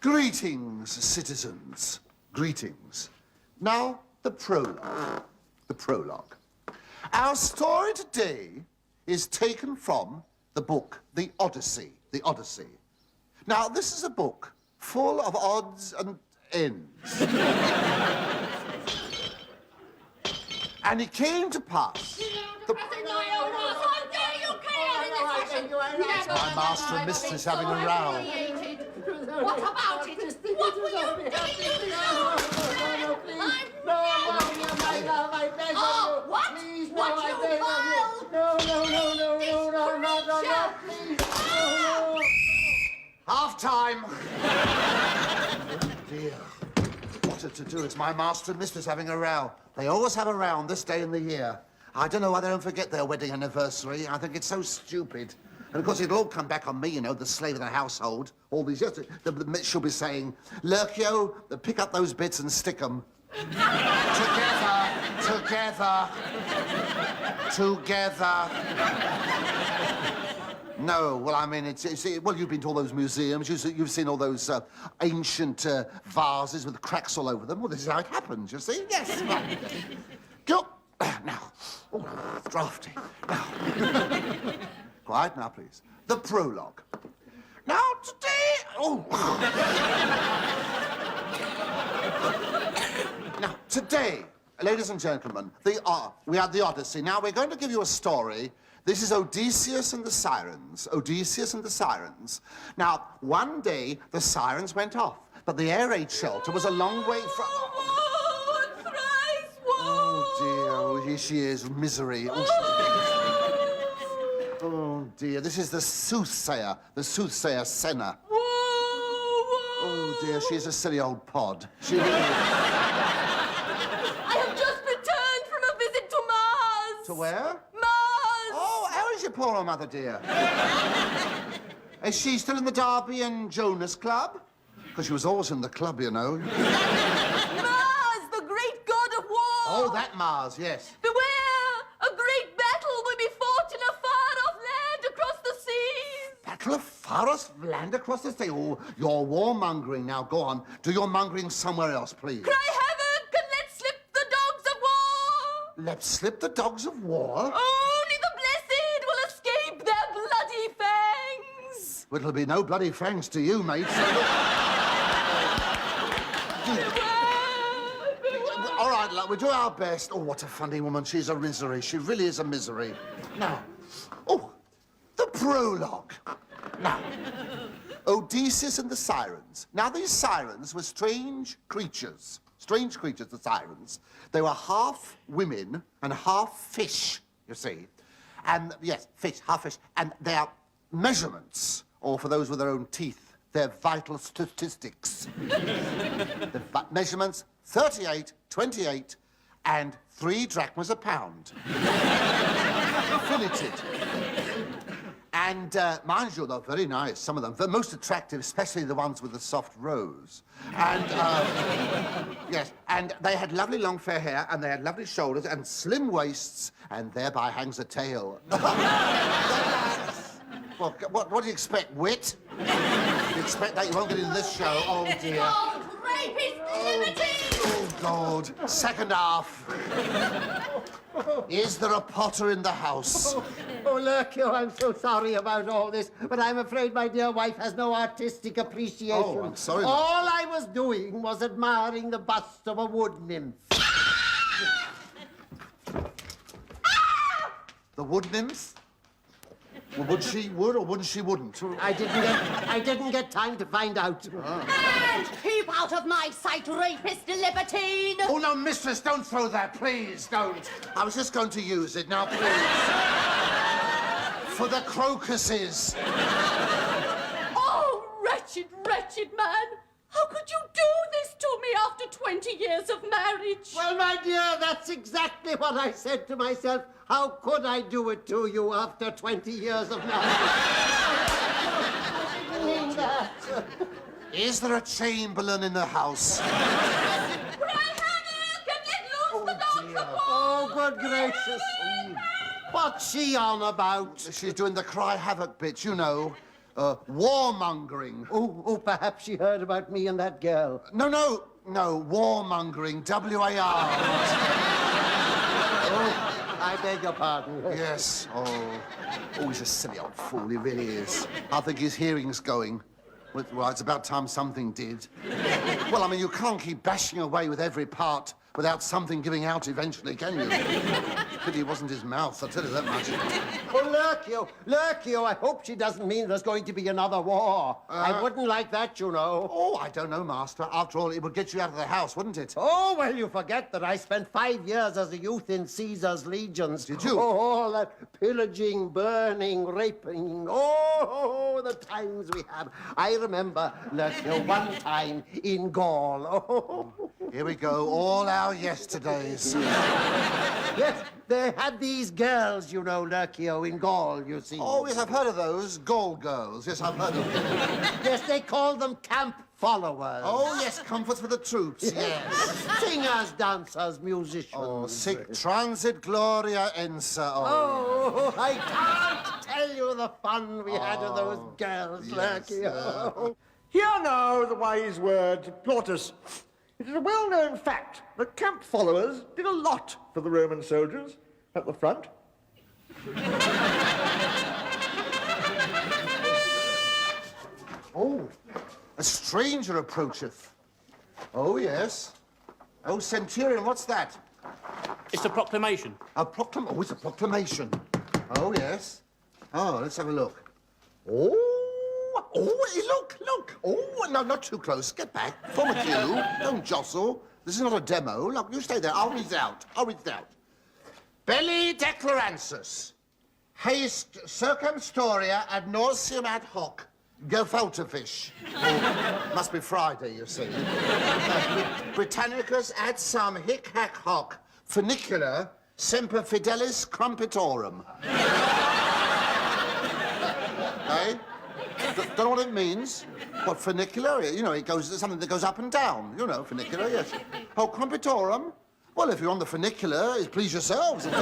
Greetings, citizens. Greetings. Now, the prologue. The prologue. Our story today is taken from the book, The Odyssey. The Odyssey. Now, this is a book full of odds and ends. And it came to pass... My master and mistress having a row. What about it? What were you doing? Oh, what? What you call? No, please. Half time. Oh, dear. What a to-do. It's my master and mistress having a row. They always have a row on this day in the year. I don't know why they don't forget their wedding anniversary. I think it's so stupid. And, of course, it'll all come back on me, you know, the slave of the household. All these years. She'll be saying, Lurcio, pick up those bits and stick them. Together. No, well, I mean, well, you've been to all those museums. You've seen all those ancient vases with cracks all over them. Well, this is how it happens, you see? Yes, right. Go. Now. Oh, drafty. Now. Quiet now, please. The prologue. Now, today... Oh. Now, today, ladies and gentlemen, we are the Odyssey. Now, we're going to give you a story. This is Odysseus and the Sirens. Odysseus and the Sirens. Now, one day, the sirens went off, but the air raid shelter was a long way from... Oh, dear. Oh, here she is. Misery. Oh, dear. This is the soothsayer Senna. Oh, dear. She's a silly old pod. She really is. I have just returned from a visit to Mars. To where? Mars. Oh, how is your poor old mother, dear? Is she still in the Darby and Jonas Club? Because she was always in the club, you know. Mars, the great god of war. Oh, that Mars, yes. Beware! A great battle will be fought in a far-off land across the seas. Battle of far-off land across the sea. Oh, you're warmongering now. Go on. Do your mongering somewhere else, please. Cry havoc and let slip the dogs of war. Let slip the dogs of war? Only the blessed will escape their bloody fangs. Well, it'll be no bloody thanks to you, mate. All right, love, we do our best. Oh, what a funny woman. She's a misery. She really is a misery. Now, the prologue. Now, Odysseus and the Sirens. Now, these sirens were strange creatures. Strange creatures, the sirens. They were half women and half fish, you see. And, yes, fish, half fish. And their measurements, or for those with their own teeth, their vital statistics. The measurements, 38, 28, and 3 drachmas a pound. Filleted. And, mind you, they're very nice, some of them. They're most attractive, especially the ones with the soft rose. And, yes, and they had lovely long fair hair, and they had lovely shoulders and slim waists, and thereby hangs a tail. What do you expect, wit? You expect that you won't get in this show? Oh, dear. Gold, rapist, liberty! Oh, God. Second half. Is there a potter in the house? Oh, Lurcio, I'm so sorry about all this, but I'm afraid my dear wife has no artistic appreciation. Oh, I'm sorry. All I was doing was admiring the bust of a wood nymph. The wood nymphs? Well, would she would or wouldn't she wouldn't? I didn't get time to find out. And keep out of my sight, rapist libertine! Oh, no, mistress, don't throw that, please, don't. I was just going to use it, now, please. For the crocuses. Oh, wretched, wretched man! How could you do this to me after 20 years of marriage? Well, my dear, that's exactly what I said to myself. How could I do it to you after 20 years of marriage? I didn't mean that. Is there a chamberlain in the house? Cry havoc and let loose the dogs of war! Oh, good gracious. What's she on about? She's doing the cry havoc bit, you know. Warmongering. Oh, perhaps she heard about me and that girl. No, warmongering. W-A-R. I beg your pardon. Yes. Oh, he's a silly old fool. He really is. I think his hearing's going. Well, it's about time something did. Well, I mean, you can't keep bashing away with every part without something giving out eventually, can you? Pity it wasn't his mouth, I'll tell you that much. Oh, Lurcio, I hope she doesn't mean there's going to be another war. I wouldn't like that, you know. Oh, I don't know, Master. After all, it would get you out of the house, wouldn't it? Oh, well, you forget that I spent 5 years as a youth in Caesar's legions. Did you? Oh, all that pillaging, burning, raping. Oh, the times we had. I remember, Lurcio, one time in Gaul. Oh. Here we go, all our yesterdays. Yes, they had these girls, you know, Lurcio, in Gaul, you see. Oh, yes, I've heard of those. Gaul girls. Yes, I've heard of them. Yes, they called them camp followers. Oh, yes, comforts for the troops, yes. Singers, dancers, musicians. Oh, sic transit gloria ensa. Oh, I can't tell you the fun we had with those girls, yes, Lurcio. Hear now the wise words of Plautus. It is a well-known fact that camp followers did a lot for the Roman soldiers at the front. Oh, a stranger approacheth. Oh, yes. Oh, Centurion, what's that? It's a proclamation. A proclamation? Oh, it's a proclamation. Oh, yes. Oh, let's have a look. Oh, look. Oh, no, not too close. Get back. Form a queue. Don't jostle. This is not a demo. Look, you stay there. I'll read it out. Belli declaransus. Haste circumstoria ad nauseam ad hoc. Gefilte must be Friday, you see. Britannicus ad sam hic hac hoc. Funicular semper fidelis crumpitorum. Eh? Don't know what it means. What, funicular? You know, it goes, something that goes up and down. You know, funicular, yes. Oh, crumpitorum? Well, if you're on the funicular, please yourselves. No,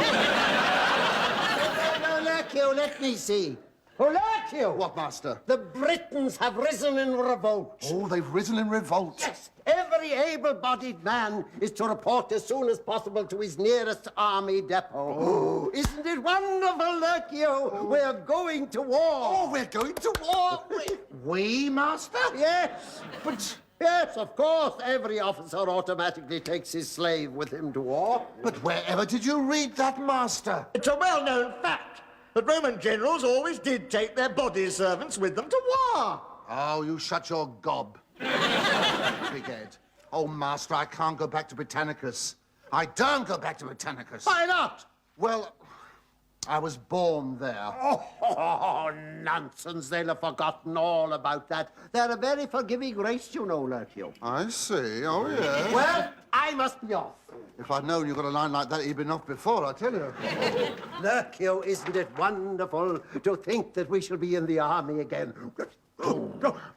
Lurcio, let me see. Oh, Lurcio! What, Master? The Britons have risen in revolt. Oh, they've risen in revolt. Yes, every able-bodied man is to report as soon as possible to his nearest army depot. Oh. Isn't it wonderful, Lurcio? Oh. We're going to war. Oh, we're going to war. We, Master? Yes. But... Yes, of course, every officer automatically takes his slave with him to war. But wherever did you read that, Master? It's a well-known fact that Roman generals always did take their body servants with them to war. Oh, you shut your gob. Big head. Oh, Master, I can't go back to Britannicus. I don't go back to Britannicus. Why not? Well, I was born there. Oh, nonsense. They'll have forgotten all about that. They're a very forgiving race, you know, Lurcio. I see. Oh, yeah. Well, I must be off. If I'd known you got a line like that, he'd been off before, I tell you. Lurcio, isn't it wonderful to think that we shall be in the army again?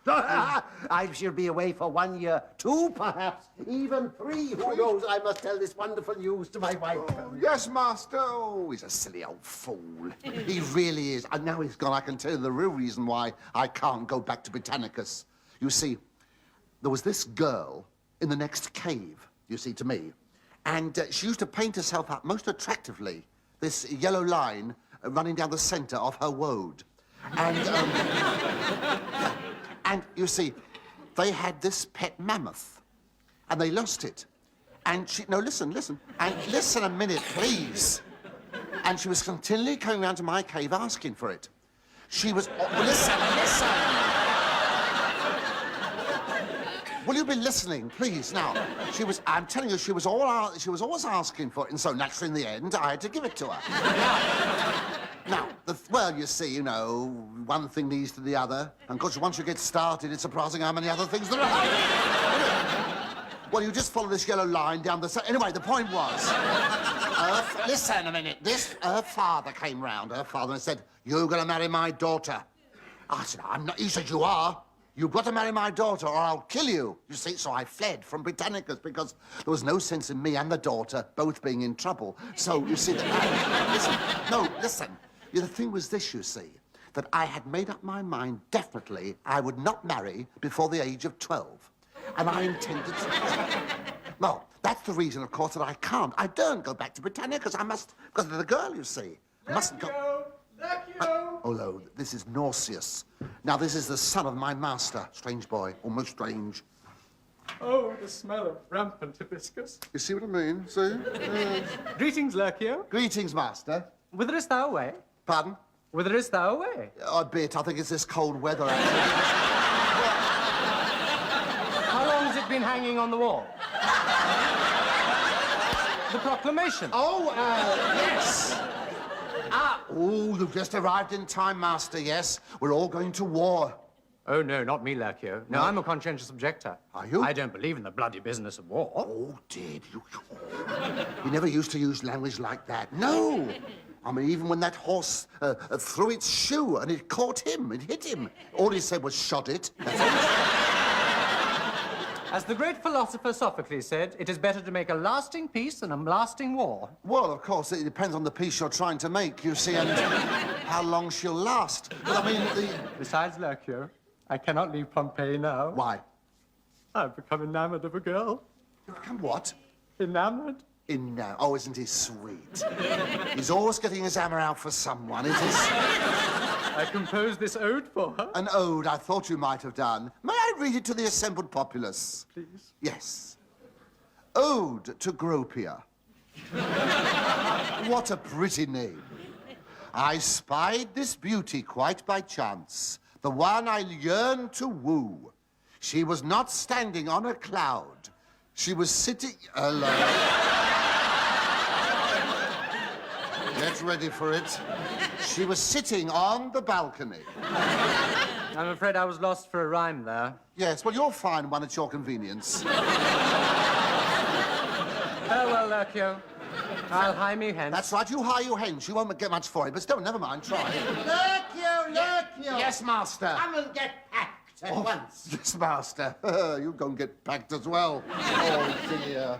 I shall be away for 1 year, 2 perhaps, even 3. Who knows? I must tell this wonderful news to my wife. Yes, Master. Oh, he's a silly old fool. He really is. And now he's gone, I can tell you the real reason why I can't go back to Britannicus. You see, there was this girl in the next cave, you see, to me. And she used to paint herself up most attractively, this yellow line running down the centre of her woad. And, and you see, they had this pet mammoth, and they lost it. And she, no, listen, and listen a minute, please. And she was continually coming round to my cave asking for it. She was, listen. Will you be listening, please? Now, I'm telling you, she was always asking for it, and so naturally, in the end, I had to give it to her. Now, well, you see, you know, one thing leads to the other, and of course, once you get started, it's surprising how many other things there are. Well, you just follow this yellow line down the side. Anyway, the point was, listen a minute. Her father came round, and said, "You're going to marry my daughter." I said, "I'm not." He said, "You are. You've got to marry my daughter or I'll kill you." You see, so I fled from Britannicus because there was no sense in me and the daughter both being in trouble. So, you see, listen. The thing was this, you see. that I had made up my mind definitely I would not marry before the age of 12. And I intended to... Well, that's the reason, of course, that I can't. I don't go back to Britannicus. I must... Because of the girl, you see. I mustn't go... Lurcio! Oh, no, this is Nauseous. Now, this is the son of my master. Strange boy. Almost strange. Oh, the smell of rampant hibiscus. You see what I mean? See? Greetings, Lurcio. Greetings, master. Whither is thou away? Pardon? Whither is thou away? A bit. I think it's this cold weather, actually. How long has it been hanging on the wall? The proclamation. Oh, yes. Oh, you've just arrived in time, master, yes. We're all going to war. Oh, no, not me, Lurcio. No, I'm a conscientious objector. Are you? I don't believe in the bloody business of war. Oh, did you? You never used to use language like that. No. I mean, even when that horse threw its shoe and it caught him, it hit him. All he said was, shot it. That's all. As the great philosopher Sophocles said, it is better to make a lasting peace than a lasting war. Well, of course, it depends on the peace you're trying to make, you see, and how long she'll last. But, I mean, Besides, Lurcio, I cannot leave Pompeii now. Why? I've become enamored of a girl. You've become what? Enamored? Oh, isn't he sweet? He's always getting his hammer out for someone, isn't he? I composed this ode for her. An ode I thought you might have done. May I read it to the assembled populace? Please. Yes. Ode to Gropia. What a pretty name. I spied this beauty quite by chance, the one I yearned to woo. She was not standing on a cloud. She was sitting alone. Get ready for it. She was sitting on the balcony. I'm afraid I was lost for a rhyme there. Yes, well, you'll find one at your convenience. Farewell, Lurcio. I'll hie me hence. That's right, you hire your hens. You won't get much for it, but still, never mind, try. Lurcio! Yes, master. Come and get packed at once. Yes, master. You go and get packed as well. Oh, dear.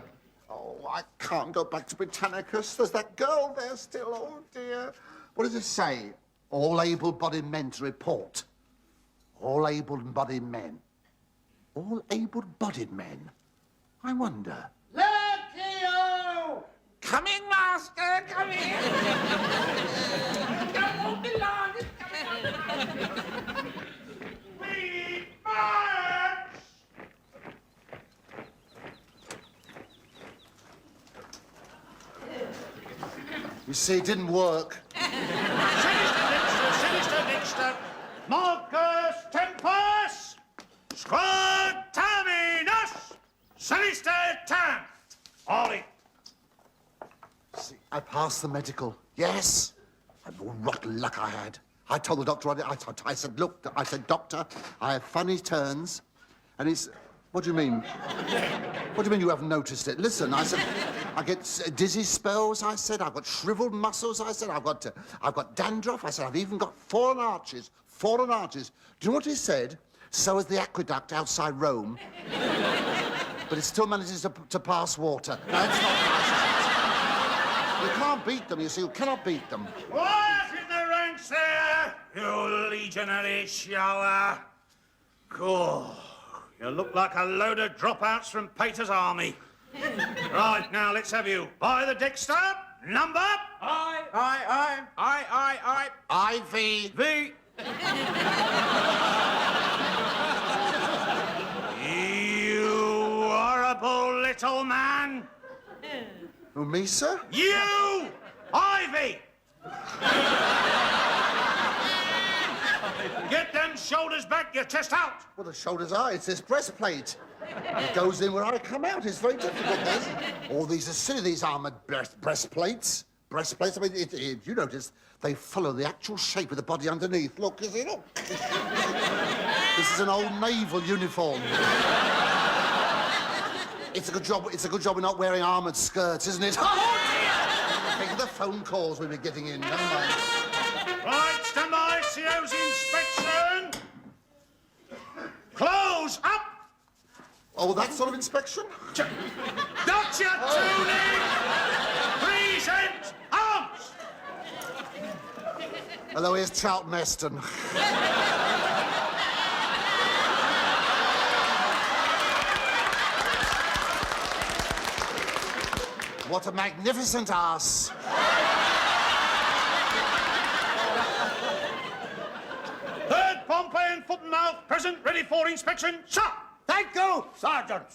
Oh, I can't go back to Britannicus. There's that girl there still. Oh, dear. What does it say? All able-bodied men to report. All able-bodied men. All able-bodied men? I wonder. Lurcio! Coming, master, coming! Don't move the lawn. It's coming. We march! You see, it didn't work. Sinister, Marcus Tempus, Squad Terminus, Sinister Tam. Ollie. See, I passed the medical. Yes. And what rotten luck I had. I told the doctor, I said, look, I said, doctor, I have funny turns. And he's, what do you mean? What do you mean you haven't noticed it? Listen, I said, I get dizzy spells, I said. I've got shriveled muscles, I said. I've got dandruff, I said. I've even got fallen arches. Fallen arches. Do you know what he said? So is the aqueduct outside Rome. But it still manages to pass water. No, it's not nice. You can't beat them, you see. You cannot beat them. Quiet in the ranks there, you legionary shower. Cool. You look like a load of dropouts from Pater's army. Right, now let's have you. By the Dexter, number? I. Ivy. V. You horrible little man. Oh, me, sir? You, Ivy. Get them shoulders back, your chest out. Well, the shoulders are. It's this breastplate. It goes in where I come out. It's very difficult, this. All these are silly, these armoured breastplates. Breastplates, I mean, you notice, they follow the actual shape of the body underneath. Look, is it? Look. This is an old naval uniform. It's a good job we're not wearing armoured skirts, isn't it? Oh, dear! Think of the phone calls we'll be getting in, never mind. Right, stand by, CO's inspection. Close up. Oh, that sort of inspection? Got your tuning. Present arms. Hello, here's Charlton Heston. What a magnificent ass. Third Pompeian foot and mouth present, ready for inspection. Sir! Thank you, Sergeant.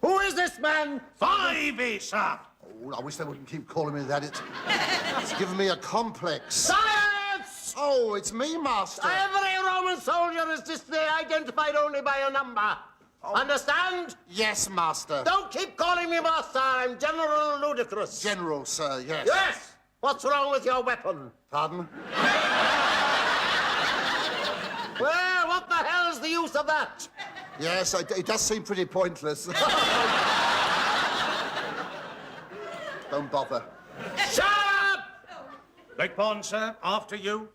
Who is this man? Ivy, sir! Oh, I wish they wouldn't keep calling me that. It's giving me a complex. Science! Oh, it's me, Master. Every Roman soldier is this day identified only by a number. Understand? Yes, Master. Don't keep calling me Master. I'm General Ludicrous. General, sir, yes. Yes! What's wrong with your weapon? Pardon? Well, what the hell's the use of that? Yes, it does seem pretty pointless. Don't bother. Shut up! Beg pardon, sir. After you.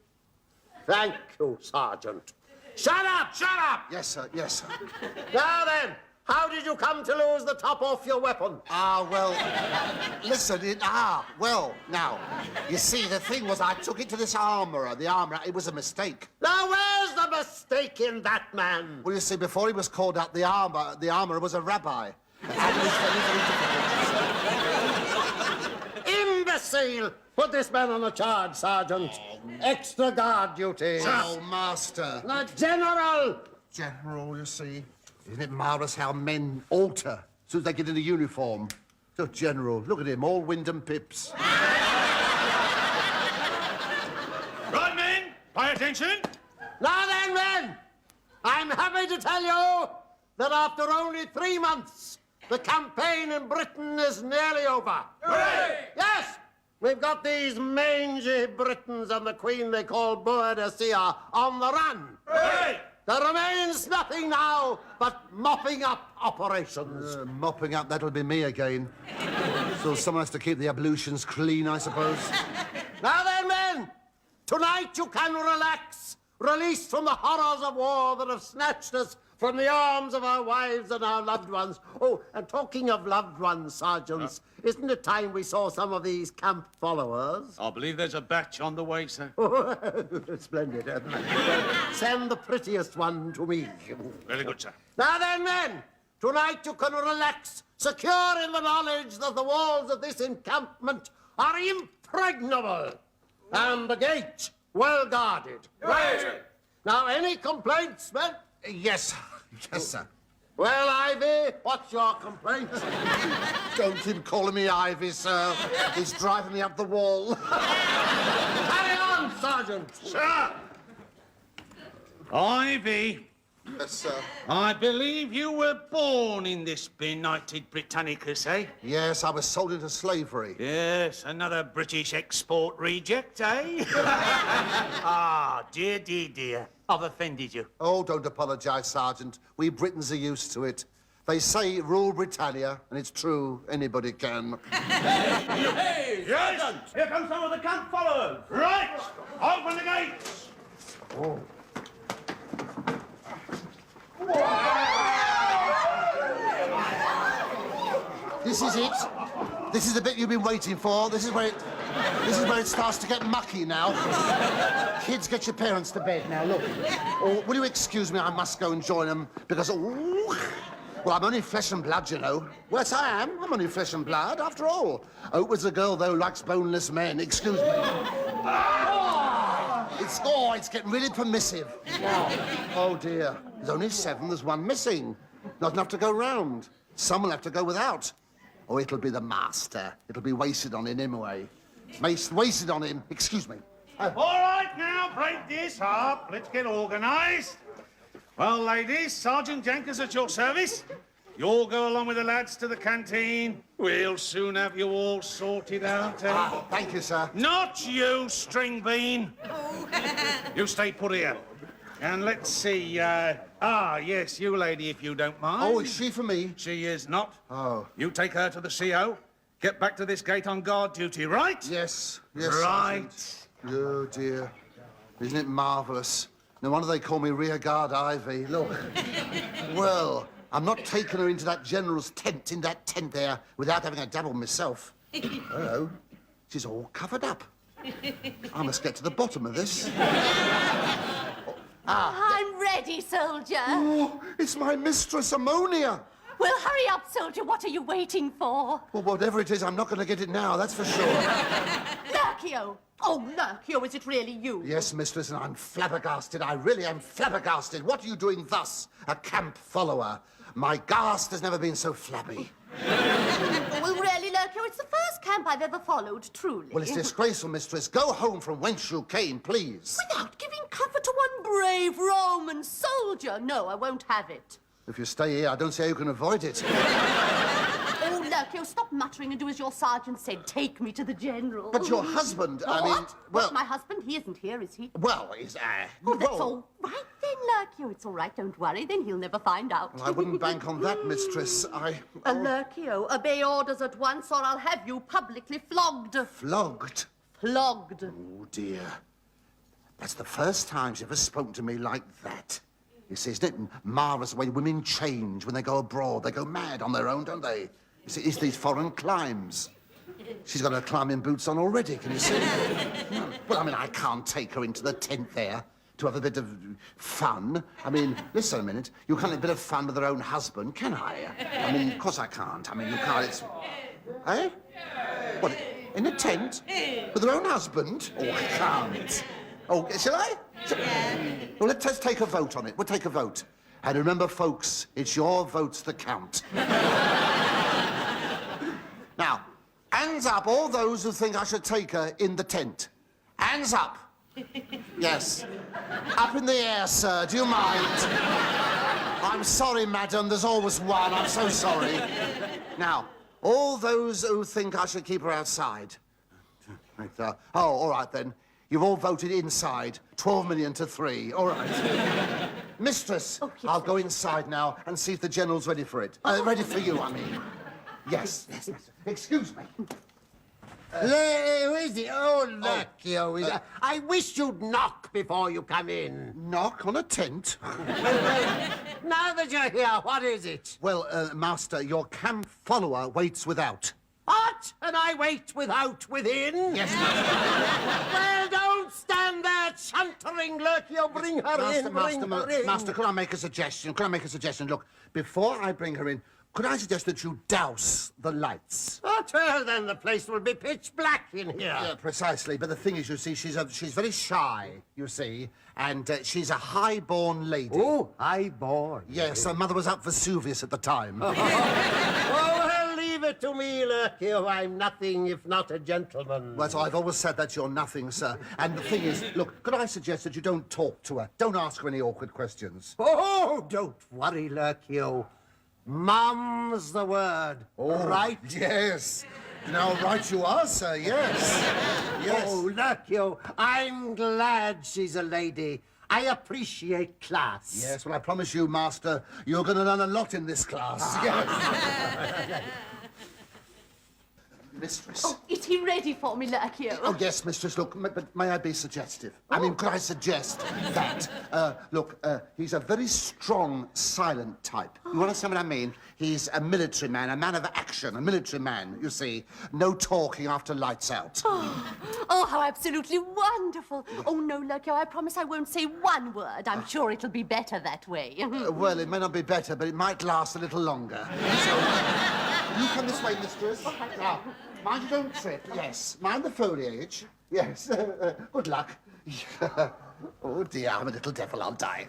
Thank you, Sergeant. Shut up! Shut up! Yes, sir, yes, sir. Now then, how did you come to lose the top off your weapon? Well, listen, well, now, you see, the thing was I took it to this armourer. The armourer, it was a mistake. Now, where's the mistake in that, man? Well, you see, before he was called out, the armourer was a rabbi. And it was very, very difficult. Imbecile! Put this man on a charge, Sergeant. Extra guard duty. Oh, Master. The General! General, you see. Isn't it marvellous how men alter as soon as they get into uniform? So, General, look at him, all wind and pips. Right, men, pay attention. Now then, men, I'm happy to tell you that after only 3 months, the campaign in Britain is nearly over. Hooray! Yes! We've got these mangy Britons and the Queen they call Boadicea on the run. Hooray! There remains nothing now but mopping up operations. Mopping up, that'll be me again. So someone has to keep the ablutions clean, I suppose. Now then, men, tonight you can relax, released from the horrors of war that have snatched us from the arms of our wives and our loved ones. Oh, and talking of loved ones, sergeants, isn't it time we saw some of these camp followers? I believe there's a batch on the way, sir. Splendid. Send the prettiest one to me. Very good, sir. Now then, men, tonight you can relax, secure in the knowledge that the walls of this encampment are impregnable and the gate well guarded. Right. Now, any complaints, men? Yes, yes, sir. Well, Ivy, what's your complaint? Don't keep calling me Ivy, sir. He's driving me up the wall. Carry on, Sergeant. Sir! Ivy, Yes, sir. I believe you were born in this benighted Britannicus, eh? Yes, I was sold into slavery. Yes, another British export reject, eh? Dear, dear, dear. I've offended you. Oh, don't apologise, Sergeant. We Britons are used to it. They say rule Britannia, and it's true, anybody can. Hey, yes! Here come some of the camp followers. Right! Open the gates! This is it. This is the bit you've been waiting for. This is where it starts to get mucky now. Kids, get your parents to bed now, look. Oh, will you excuse me? I must go and join them because... well, I'm only flesh and blood, you know. Yes, I am. I'm only flesh and blood, after all. Oh, it was a girl, though, likes boneless men. Excuse me. It's getting really permissive. Oh, dear. There's only 7. There's 1 missing. Not enough to go round. Some will have to go without. Or it'll be the master. It'll be wasted on him anyway. Wasted on him. Excuse me. All right, now, break this up. Let's get organised. Well, ladies, Sergeant Jenkins at your service. You all go along with the lads to the canteen. We'll soon have you all sorted out, eh? Thank you, sir. Not you, string bean. You stay put here. And let's see, yes, you lady, if you don't mind. Oh, is she for me? She is not. Oh. You take her to the CO. Get back to this gate on guard duty, right? Yes. Yes, Right. Sergeant. Oh, dear. Isn't it marvellous? No wonder they call me Rearguard Ivy. Look. Well, I'm not taking her into that general's tent, in that tent there, without having a dabble myself. Hello. She's all covered up. I must get to the bottom of this. I'm ready, soldier. Oh, it's my mistress, Ammonia. Well, hurry up, soldier. What are you waiting for? Well, whatever it is, I'm not going to get it now, that's for sure. Lurcio. Oh, Lurcio, is it really you? Yes, mistress, and I'm flabbergasted. I really am flabbergasted. What are you doing thus, a camp follower? My ghast has never been so flabby. Well, really, Lurcio, it's the first camp I've ever followed, truly. Well, it's disgraceful, mistress. Go home from whence you came, please. Without giving comfort to one brave Roman soldier. No, I won't have it. If you stay here, I don't see how you can avoid it. Oh, Lurcio, stop muttering and do as your sergeant said. Take me to the general. But your husband, I mean... What? Well, What's my husband? He isn't here, is he? well, he's... Oh, that's well, all right then, Lurcio. It's all right. Don't worry. Then he'll never find out. I wouldn't bank on that, mistress. Lurcio, obey orders at once or I'll have you publicly flogged. Flogged? Flogged. Oh, dear. That's the first time she's ever spoken to me like that. You see, isn't it marvellous the way women change when they go abroad? They go mad on their own, don't they? You see, it's these foreign climbs. She's got her climbing boots on already, can you see? Well, I mean, I can't take her into the tent there to have a bit of fun. I mean, listen a minute. You can't have a bit of fun with her own husband, can I? I mean, of course I can't. I mean, you can't. It's... Eh? What, in a tent? With her own husband? Oh, I can't. Oh, shall I? Well, let's take a vote on it. We'll take a vote. And remember, folks, it's your votes that count. Now, hands up all those who think I should take her in the tent. Hands up. Yes. Up in the air, sir. Do you mind? I'm sorry, madam. There's always one. I'm so sorry. Now, all those who think I should keep her outside. Oh, all right, then. You've all voted inside. 12 million to 3. All right. Mistress, oh, yes, I'll go inside now and see if the general's ready for it. Ready for you, I mean. Yes, yes, yes. Excuse me. Who is it? Oh, Lurcio. I wish you'd knock before you come in. Knock on a tent? Now that you're here, what is it? Well, master, your camp follower waits without. What? And I wait without within? Yes, master. Well, don't stand there chuntering, Lurcio. Bring her in, bring her in. Master, could I make a suggestion? Could I make a suggestion? Look, before I bring her in, could I suggest that you douse the lights? Oh, well, then the place will be pitch black in here. Yeah, precisely. But the thing is, you see, she's very shy, you see, and she's a high-born lady. Oh, high-born. Yes, her mother was up Vesuvius at the time. Oh, well, leave it to me, Lurcio. I'm nothing if not a gentleman. Well, so I've always said that you're nothing, sir. And the thing is, look, could I suggest that you don't talk to her? Don't ask her any awkward questions. Oh, don't worry, Lurcio. Mum's the word, right? Yes. Now, right you are, sir, yes. Yes. Oh, Lurcio, I'm glad she's a lady. I appreciate class. Yes, well, I promise you, master, you're going to learn a lot in this class. Yes. Mistress. Oh, is he ready for me, Lurcio? Oh, yes, mistress. Look, but may I be suggestive? I mean, could I suggest that? Look, he's a very strong, silent type. You understand what I mean? He's a military man, a man of action, a military man, you see. No talking after lights out. Oh, how absolutely wonderful. Oh, no, Lurcio, I promise I won't say one word. I'm sure it'll be better that way. Well, it may not be better, but it might last a little longer. So, you come this way, mistress. Now, mind you don't trip, yes. Mind the foliage. Yes. Good luck. Oh, dear, I'm a little devil, I'll die.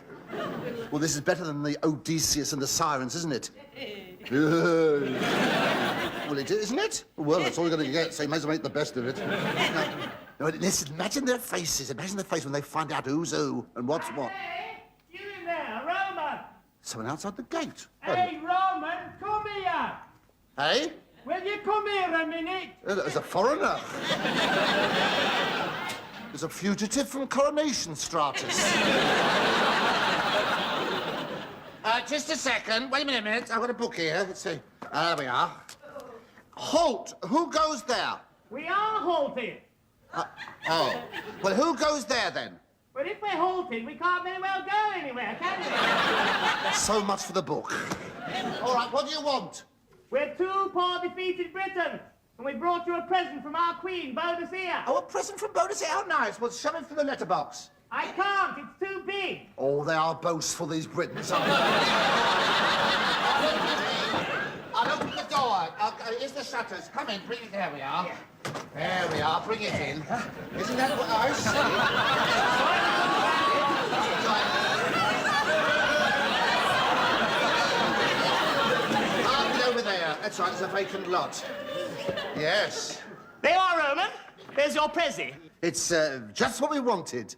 Well, this is better than the Odysseus and the Sirens, isn't it? Well, it is, isn't it? Well, that's all you're going to get, so you may as well make the best of it. No, listen, imagine their faces. Imagine their face when they find out who's who and what's what. Hey, you in there, Roman? Someone outside the gate. Hey, Roman, come here. Hey? Will you come here a minute? There's a foreigner. There's a fugitive from Coronation Stratus. Just a second. Wait a minute. I've got a book here. Let's see. There we are. Halt. Who goes there? We are halting. Oh. Well, who goes there, then? But if we're halting, we can't very well go anywhere, can we? So much for the book. All right, what do you want? We're two poor defeated Britons. And we brought you a present from our queen, Boadicea. Oh, a present from Boadicea. How nice. Well, shove it through the letterbox. I can't, it's too big. Oh, they are boastful, these Britons, aren't they? I'll open the door. Here's the shutters. Come in, bring it. There we are. There we are. Bring it in. Isn't that what I see? Over there. That's right, it's a vacant lot. Yes. There you are, Roman. There's your prezi. It's just what we wanted.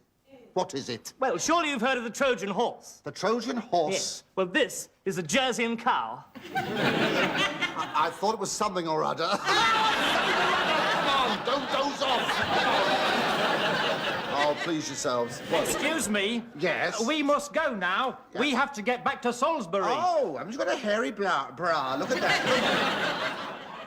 What is it? Well, surely you've heard of the Trojan horse. The Trojan horse? Yes. Well, this is a Jersey cow. I thought it was something or other. Come on, don't doze off. Oh, please yourselves. What? Excuse me. Yes? We must go now. Yeah. We have to get back to Salisbury. Oh, haven't you got a hairy bra? Look at that.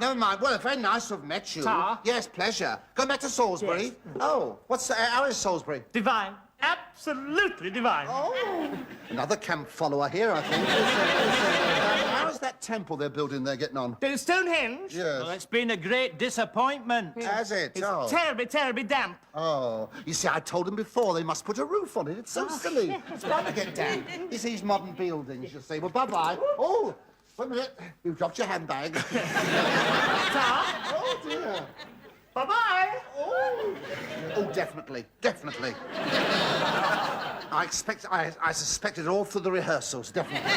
Never mind. Well, very nice to have met you. Ta. Yes, pleasure. Going back to Salisbury? Yes. Oh, how is Salisbury? Divine. Absolutely divine. Oh, another camp follower here, I think. How is that temple they're building there getting on? To Stonehenge? Yes. Well, it's been a great disappointment. Has it? It's Oh. terribly, terribly damp. Oh, you see, I told them before they must put a roof on it. It's so silly. It's bound to get damp. It's these modern buildings, you see. Well, bye-bye. Oh, wait a minute. You've dropped your handbag. Oh, dear. Bye-bye. Oh, definitely. Definitely. I suspected it all through the rehearsals, definitely.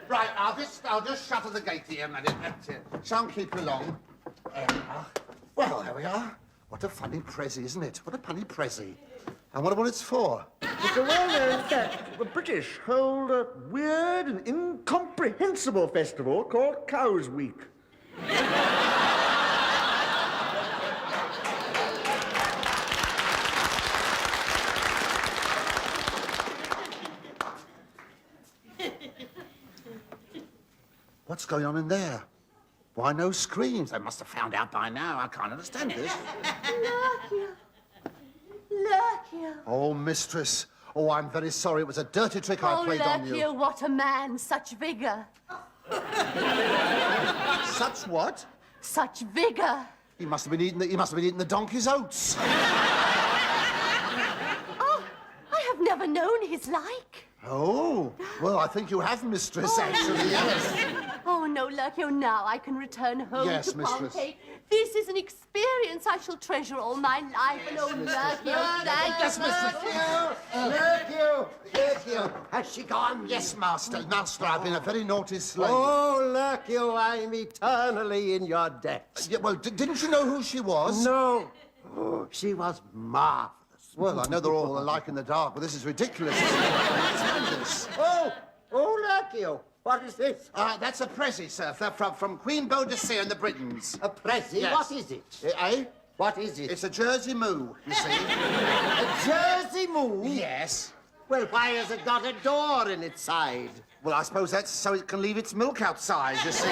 Right, I'll just shutter the gate here a minute. That's it. Shan't keep you long. There we are. Well, there we are. What a funny prezi, isn't it? What a funny prezi. I wonder what it's for. It's a well-known fact. The British hold a weird and incomprehensible festival called Cows Week. What's going on in there? Why no screams? They must have found out by now. I can't understand this. Lurcio. Lurcio. Oh, mistress. Oh, I'm very sorry. It was a dirty trick I played on you. Lurcio, what a man. Such vigor. Such what? Such vigor. He must have been eating the donkey's oats. Oh, I have never known his like. Oh, well, I think you have, mistress, actually, yes. Oh, no, Lurcio, now I can return home Yes, to mistress. Pompeii. This is an experience I shall treasure all my life. And oh, Lurcio, thank Yes, you. mistress. Lurcio, has she gone? Yes, master. Master, I've been a very naughty slave. Oh, Lurcio, I'm eternally in your debt. Yeah, well, didn't you know who she was? No. Oh, she was marvelous. Well, I know they're all alike in the dark, but this is ridiculous. Isn't it? I can't stand this. Oh, Lurcio, what is this? That's a prezi, sir, from Queen Boadicea and the Britons. A prezi? Yes. What is it? Eh? What is it? It's a Jersey moo, you see. A Jersey moo? Yes. Well, why has it got a door in its side? Well, I suppose that's so it can leave its milk outside, you see.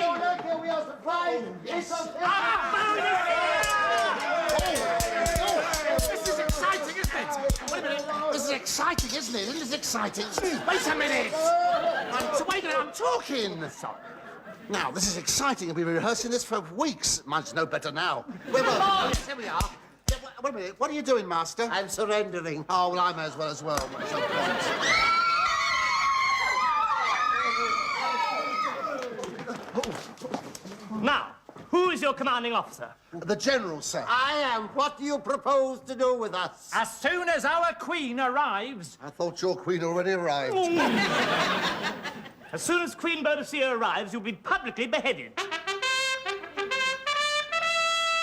Lurcio, we are surprised. Yes. This is exciting, isn't it? Wait a minute. This is exciting, isn't it? Isn't this exciting? Wait a minute. Wait a minute, I'm talking. Sorry. Now, this is exciting. I've been rehearsing this for weeks. Mine's no better now. Wait, yes, here we are. Yeah, wait a minute. What are you doing, Master? I'm surrendering. Oh, well, I may as well. There's no point. Now, who is your commanding officer? The General, sir. I am. What do you propose to do with us? As soon as our queen arrives... I thought your queen already arrived. As soon as Queen Boadicea arrives, you'll be publicly beheaded.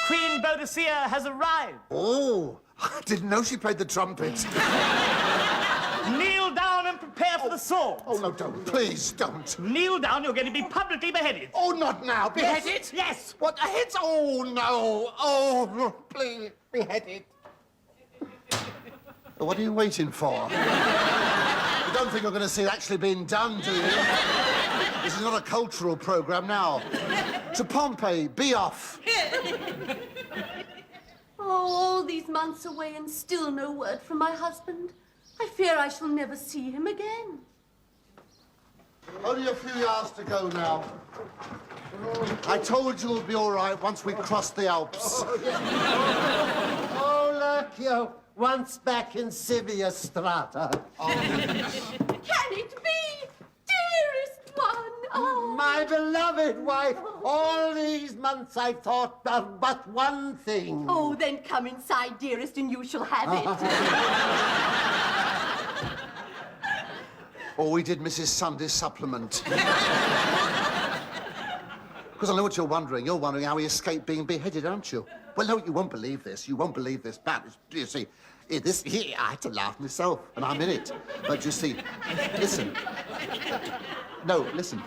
Queen Boadicea has arrived. Oh, I didn't know she played the trumpet. Kneel down and prepare for the sword. Oh, no, don't. Please, don't. Kneel down, you're going to be publicly beheaded. Oh, not now. Beheaded? Yes. What? Heads? Oh, no. Oh, please. Beheaded. What are you waiting for? You don't think you're going to see it actually being done, do you? This is not a cultural program now. To Pompeii, be off. Oh, all these months away and still no word from my husband. I fear I shall never see him again. Only a few yards to go now. I told you it'll be all right once we cross the Alps. Oh, Lurcio, once back in Sivia Strata. Can it be? Dearest one! Oh. My beloved wife, all these months I've thought of but one thing. Oh, then come inside, dearest, and you shall have it. Or we did Mrs. Sunday's supplement. Because I know what you're wondering. You're wondering how he escaped being beheaded, aren't you? Well, no, you won't believe this. You won't believe this. But, you see, I had to laugh myself, and I'm in it. But you see, listen. No, listen.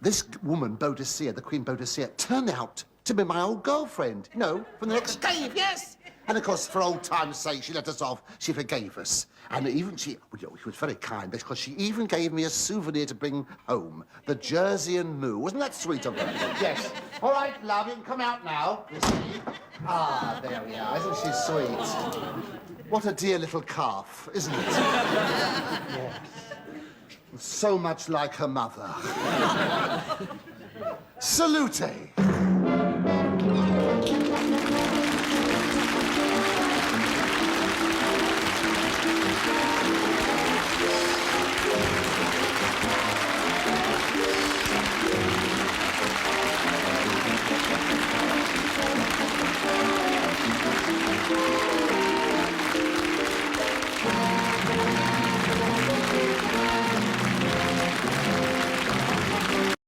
This woman, Boadicea, the Queen Boadicea, turned out to be my old girlfriend, you know, from the next cave, yes. And, of course, for old time's sake, she let us off. She forgave us. And even she was very kind because she even gave me a souvenir to bring home. The Jersey and Moo. Wasn't that sweet of her? Yes. All right, love, you can come out now. You see? Ah, there we are. Isn't she sweet? What a dear little calf, isn't it? Yes. So much like her mother. Salute!